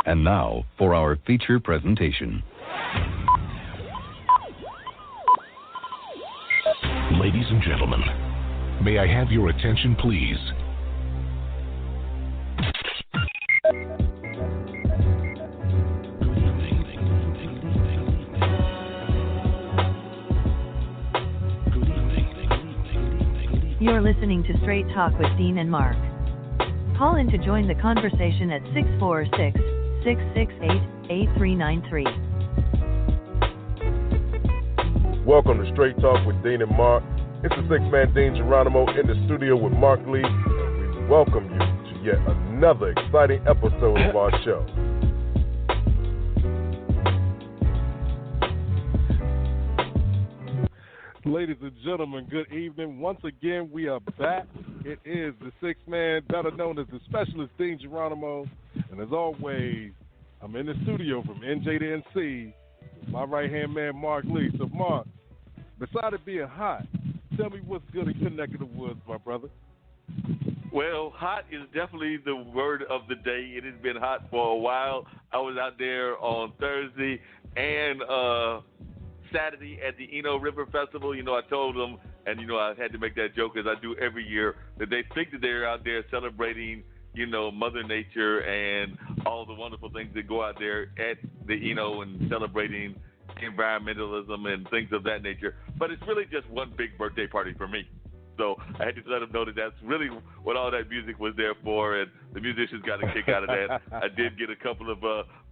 And now for our feature presentation. Ladies and gentlemen, may I have your attention, please? You're listening to Straight Talk with Dean and Mark. Call in to join the conversation at 646-668-8393. Welcome to Straight Talk with Dean and Mark. It's the six-man Dean Geronimo in the studio with Mark Lee. We welcome you to yet another exciting episode of our show. Ladies and gentlemen, good evening. Once again, we are back. It is the six-man, better known as the specialist Dean Geronimo. And as always, I'm in the studio from NJ to NC with my right-hand man, Mark Lee. So, Mark, besides it being hot, tell me what's good in your neck of the woods, my brother. Well, hot is definitely the word of the day. It has been hot for a while. I was out there on Thursday and Saturday at the Eno River Festival. You know, I told them, and, you know, I had to make that joke as I do every year, that they think that they're out there celebrating, you know, Mother Nature and all the wonderful things that go out there at the Eno and celebrating environmentalism and things of that nature. But it's really just one big birthday party for me. So I had to let them know that that's really what all that music was there for, and the musicians got a kick out of that. I did get a couple of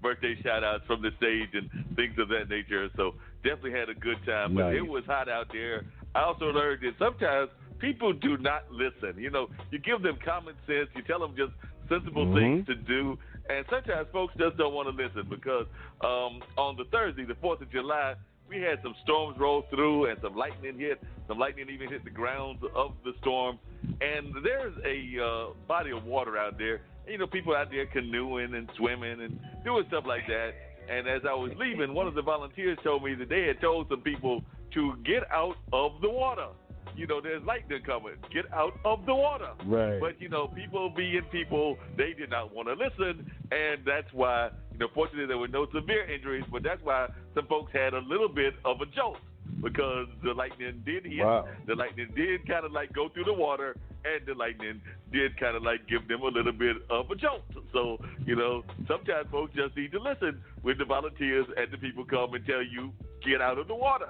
birthday shout-outs from the stage and things of that nature, so definitely had a good time. But Nice. It was hot out there. I also learned that sometimes people do not listen. You know, you give them common sense, you tell them just sensible things to do, and sometimes folks just don't want to listen because on the Thursday, the 4th of July, we had some storms roll through and some lightning hit. Some lightning even hit the grounds of the storm. And there's a body of water out there. And, you know, people out there canoeing and swimming and doing stuff like that. And as I was leaving, one of the volunteers told me that they had told some people to get out of the water. You know, there's lightning coming. Get out of the water. Right. But, you know, people being people, they did not want to listen. And that's why, you know, fortunately there were no severe injuries, but that's why some folks had a little bit of a jolt because the lightning did hit. Wow. The lightning did kind of like go through the water, and the lightning did kind of like give them a little bit of a jolt. So, you know, sometimes folks just need to listen when the volunteers and the people come and tell you, get out of the water.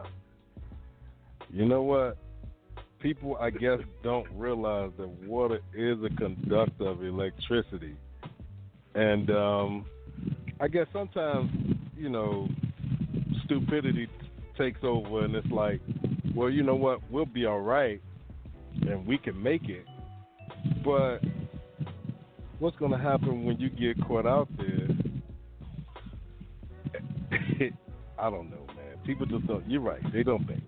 You know what? People, I guess, don't realize that water is a conductor of electricity. And I guess sometimes, you know, stupidity takes over and it's like, well, you know what, we'll be all right and we can make it. But what's going to happen when you get caught out there? I don't know, man. People just don't, you're right, they don't think.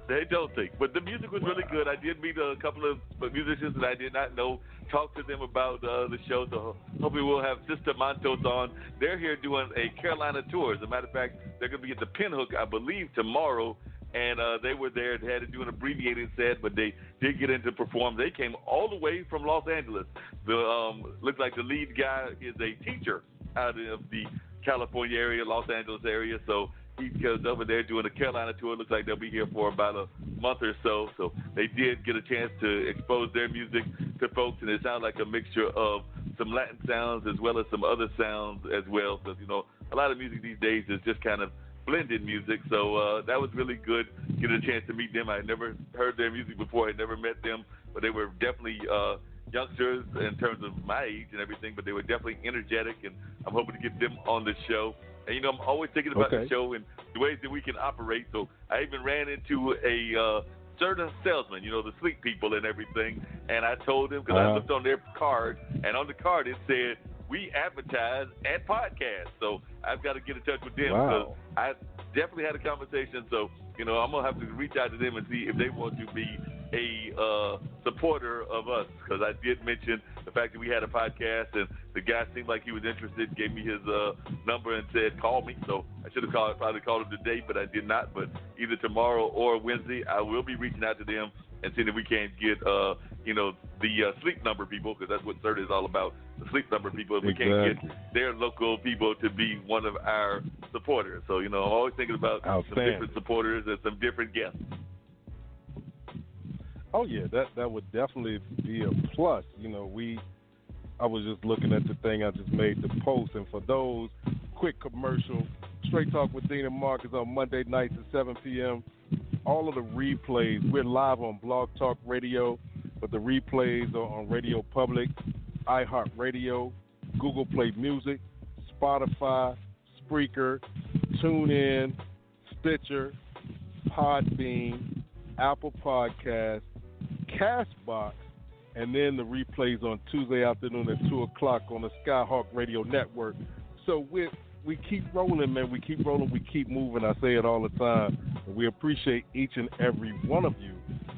They don't think. But the music was really good. I did meet a couple of musicians that I did not know, talk to them about the show. So hopefully we'll have Sister Montos on. They're here doing a Carolina tour. As a matter of fact, they're going to be at the Pinhook, I believe, tomorrow. And they were there. They had to do an abbreviated set, but they did get in to perform. They came all the way from Los Angeles. Looks like the lead guy is a teacher out of the California area, Los Angeles area. So he goes over there doing a Carolina tour. Looks like they'll be here for about a month or so. So they did get a chance to expose their music to folks, and it sounds like a mixture of some Latin sounds as well as some other sounds as well. Because, you know, a lot of music these days is just kind of blended music. So that was really good, getting a chance to meet them. I had never heard their music before. I had never met them, but they were definitely youngsters in terms of my age and everything, but they were definitely energetic, and I'm hoping to get them on the show. And, you know, I'm always thinking about the show and the ways that we can operate. So I even ran into a certain salesman, you know, the sleep people and everything. And I told him, because I looked on their card, and on the card it said, we advertise at podcasts. So I've got to get in touch with them because I definitely had a conversation. So, you know, I'm going to have to reach out to them and see if they want to be a supporter of us, because I did mention the fact that we had a podcast, and the guy seemed like he was interested, gave me his number and said, call me. So I should have probably called him today, but I did not. But either tomorrow or Wednesday, I will be reaching out to them and seeing if we can get the sleep number people, because that's what CERT is all about, the sleep number people. If we can't get their local people to be one of our supporters. So, I'm always thinking about some different supporters and some different guests. Oh, yeah, that would definitely be a plus. I was just looking at the thing I just made, the post, and for those, quick commercial, Straight Talk with Dean and Mark is on Monday nights at 7 p.m. All of the replays, we're live on Blog Talk Radio, but the replays are on Radio Public, iHeartRadio, Google Play Music, Spotify, Spreaker, TuneIn, Stitcher, Podbean, Apple Podcasts, Castbox, and then the replays on Tuesday afternoon at 2 o'clock on the Skyhawk Radio Network. So we keep rolling, man. We keep rolling. We keep moving. I say it all the time. And we appreciate each and every one of you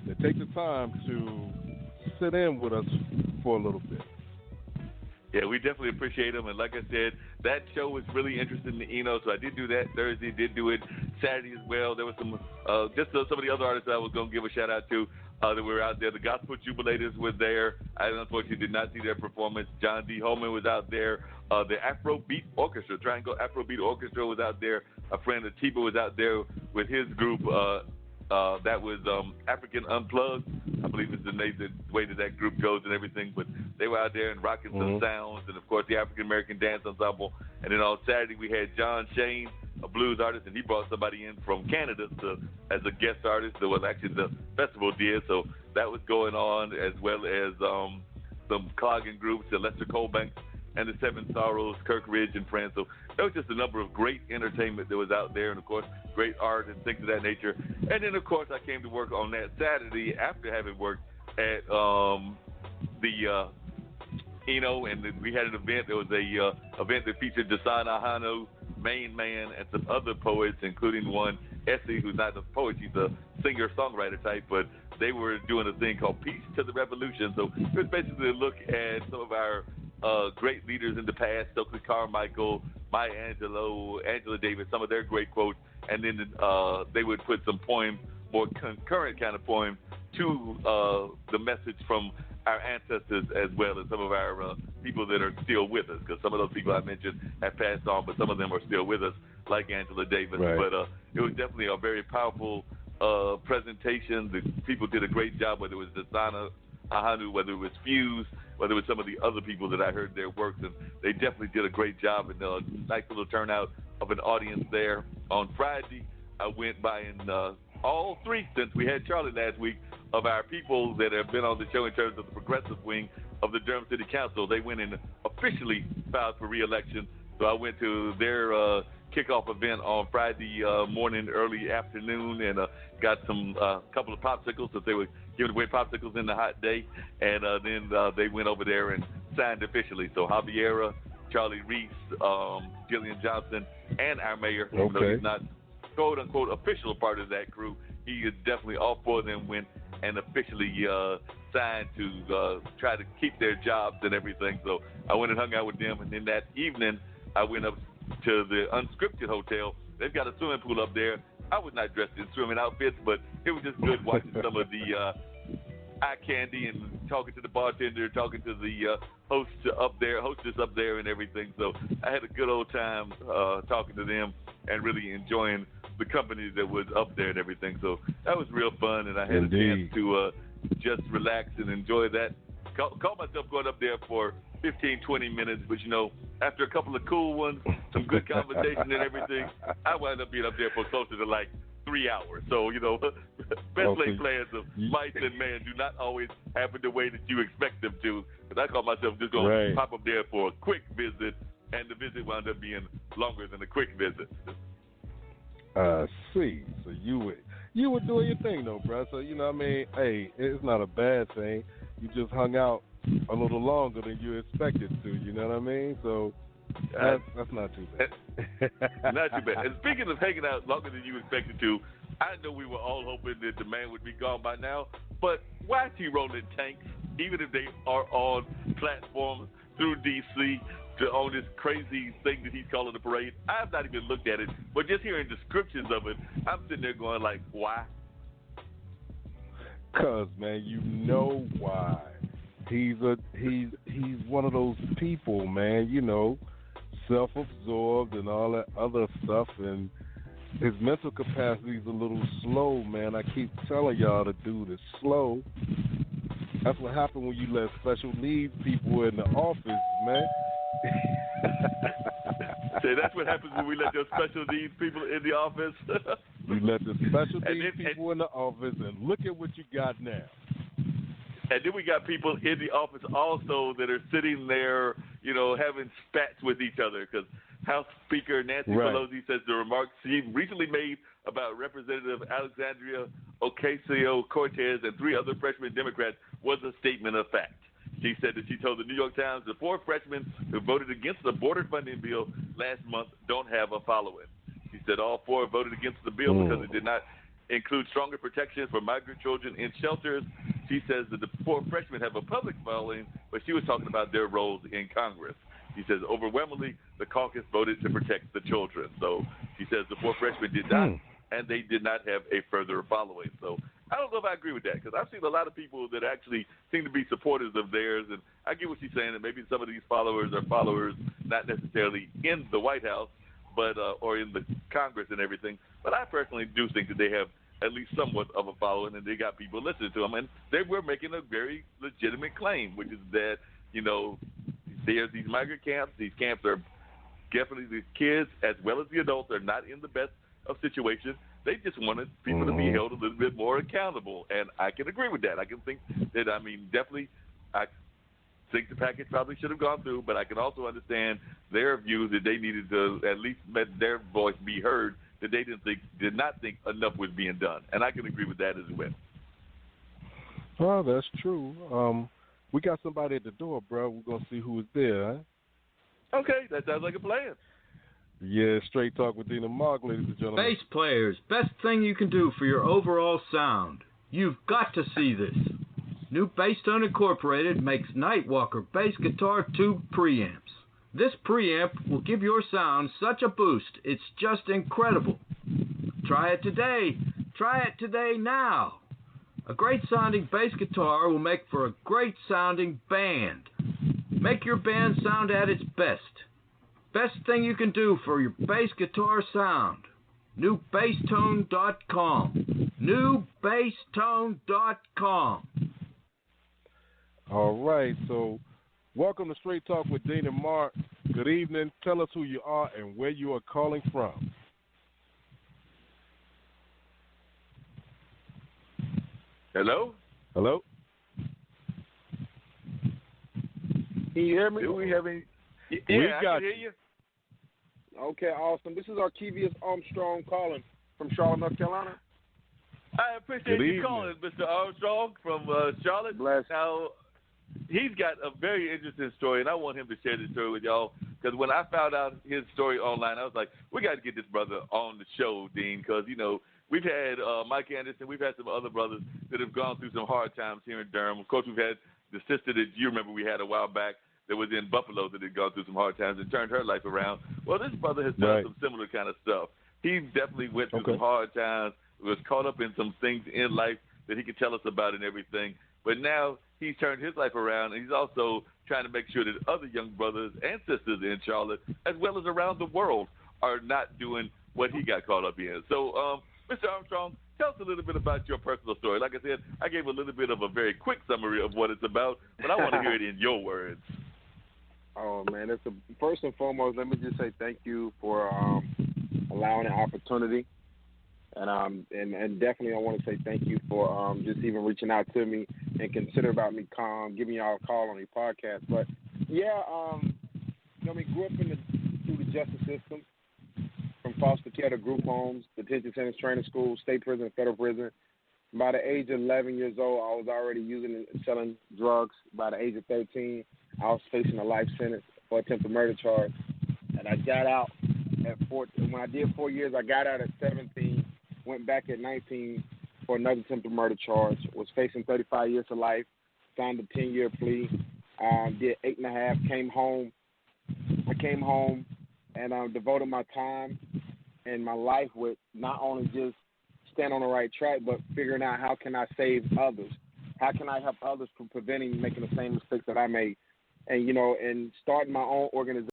that take the time to sit in with us for a little bit. Yeah, we definitely appreciate them. And like I said, that show was really interesting to Eno, so I did do that Thursday, did do it Saturday as well. There was some of the other artists I was going to give a shout-out to that were out there. The Gospel Jubilators were there. I unfortunately did not see their performance. John D. Holman was out there. The Afrobeat Orchestra, Triangle Afrobeat Orchestra was out there. A friend Atiba was out there with his group. That was African Unplugged, I believe is the way that group goes and everything. But they were out there and rocking some sounds, and of course the African American Dance Ensemble. And then on Saturday we had John Shane, a blues artist, and he brought somebody in from Canada as a guest artist. That was actually the festival did. So that was going on, as well as some clogging groups, the Lester Colbanks and the Seven Sorrows, Kirk Ridge and friends. So that was just a number of great entertainment that was out there, and of course great art and things of that nature. And then of course I came to work on that Saturday after having worked at and we had an event. There was a event that featured Desan Ahanu, Main Man, and some other poets, including one, Essie, who's not a poet, she's a singer-songwriter type, but they were doing a thing called Peace to the Revolution. So it was basically a look at some of our great leaders in the past, Stokely Carmichael, Maya Angelou, Angela Davis, some of their great quotes, and then they would put some poems, more concurrent kind of poems, to the message from our ancestors, as well as some of our people that are still with us, because some of those people I mentioned have passed on, but some of them are still with us, like Angela Davis. Right. But it was definitely a very powerful presentation. The people did a great job, whether it was Desana Ahanu, whether it was Fuse, whether it was some of the other people that I heard their works, and they definitely did a great job, and a nice little turnout of an audience there. On Friday, I went by and all three, since we had Charlie last week, of our people that have been on the show in terms of the progressive wing of the Durham City Council, they went and officially filed for re-election. So I went to their kickoff event on Friday morning, early afternoon, and got some couple of popsicles, since they were giving away popsicles in the hot day. And then they went over there and signed officially. So Javiera, Charlie Reese, Jillian Johnson, and our mayor, even though he's not quote-unquote official part of that crew, he is definitely, all four of them went and officially signed to try to keep their jobs and everything. So I went and hung out with them, and then that evening I went up to the Unscripted Hotel. They've got a swimming pool up there. I was not dressed in swimming outfits, but it was just good watching some of the eye candy and talking to the bartender, talking to the hostess up there and everything. So I had a good old time talking to them and really enjoying the company that was up there and everything. So that was real fun, and I had a chance to just relax and enjoy that. Caught myself going up there for 15, 20 minutes, but after a couple of cool ones, some good conversation and everything, I wound up being up there for closer to like 3 hours. So, best laid plans of mice and man do not always happen the way that you expect them to. Because I caught myself just going to pop up there for a quick visit, and the visit wound up being longer than a quick visit. See, so you were doing your thing though, bro. So hey, it's not a bad thing. You just hung out a little longer than you expected to. You know what I mean? So that's not too bad. Not too bad. And speaking of hanging out longer than you expected to, I know we were all hoping that the man would be gone by now. But why is he rolling tanks, even if they are on platforms through D.C., to own this crazy thing that he's calling the parade? I've not even looked at it, but just hearing descriptions of it, I'm sitting there going like, why? 'Cause, man, you know why. He's one of those people, man, self-absorbed and all that other stuff, and his mental capacity is a little slow, man. I keep telling y'all the dude is slow. That's what happened when you let special needs people in the office, man. Say that's what happens when we let those special needs people in the office. You let the special needs people in the office, and look at what you got now. And then we got people in the office also that are sitting there, having spats with each other, because House Speaker Nancy Pelosi says the remarks she recently made about Representative Alexandria Ocasio-Cortez and 3 other freshman Democrats was a statement of fact. She said that she told the New York Times the 4 freshmen who voted against the border funding bill last month don't have a following. She said all 4 voted against the bill because it did not include stronger protections for migrant children in shelters. She says that the 4 freshmen have a public following, but she was talking about their roles in Congress. She says overwhelmingly the caucus voted to protect the children. So she says the 4 freshmen did not, and they did not have a further following. So I don't know if I agree with that, because I've seen a lot of people that actually seem to be supporters of theirs, and I get what she's saying, that maybe some of these followers are followers not necessarily in the White House, but or in the Congress and everything. But I personally do think that they have at least somewhat of a following, and they got people listening to them, and they were making a very legitimate claim, which is that, there's these migrant camps. These camps are definitely, the kids as well as the adults are not in the best of situations. They just wanted people to be held a little bit more accountable, and I can agree with that. I can think that, definitely, I think the package probably should have gone through, but I can also understand their views that they needed to at least let their voice be heard, that they did not think enough was being done, and I can agree with that as well. Well, that's true. We got somebody at the door, bro. We're gonna see who is there. Huh? Okay, that sounds like a plan. Yeah, Straight Talk with Dean and Mark, ladies and gentlemen. Bass players, best thing you can do for your overall sound. You've got to see this. New Basstone Incorporated makes Nightwalker bass guitar tube preamps. This preamp will give your sound such a boost, it's just incredible. Try it today. Try it today now. A great sounding bass guitar will make for a great sounding band. Make your band sound at its best. Best thing you can do for your bass guitar sound. NewBassTone.com. NewBassTone.com. All right, so welcome to Straight Talk with Dean and Mark. Good evening. Tell us who you are and where you are calling from. Hello? Hello? Can you hear me? Do we have any? We Yeah, I got can hear you. Okay, awesome. This is Arkevious Armstrong calling from Charlotte, North Carolina. I appreciate you calling, Mr. Armstrong from Charlotte. Bless. Now, he's got a very interesting story, and I want him to share this story with y'all, because when I found out his story online, I was like, we got to get this brother on the show, Dean, because, we've had Mike Anderson, we've had some other brothers that have gone through some hard times here in Durham. Of course, we've had the sister that you remember we had a while back that was in Buffalo that had gone through some hard times and turned her life around. Well, this brother has done some similar kind of stuff. He definitely went through some hard times, was caught up in some things in life that he could tell us about and everything. But now he's turned his life around, and he's also trying to make sure that other young brothers and sisters in Charlotte, as well as around the world, are not doing what he got caught up in. So, Mr. Armstrong, tell us a little bit about your personal story. Like I said, I gave a little bit of a very quick summary of what it's about, but I want to hear it in your words. Oh, man. First and foremost, let me just say thank you for allowing the opportunity. And definitely I want to say thank you for just even reaching out to me and consider about me giving y'all a call on your podcast. But, yeah, grew up through the justice system, from foster care to group homes, detention centers, training schools, state prison, federal prison. By the age of 11 years old, I was already using and selling drugs. By the age of 13, I was facing a life sentence for attempted murder charge. And I got out at 14. When I did 4 years, I got out at 17, went back at 19 for another attempted murder charge, was facing 35 years to life, signed a 10-year plea, did 8.5, came home. I came home and devoted my time and my life with not only just staying on the right track, but figuring out how can I save others? How can I help others from preventing making the same mistakes that I made? And, and starting my own organization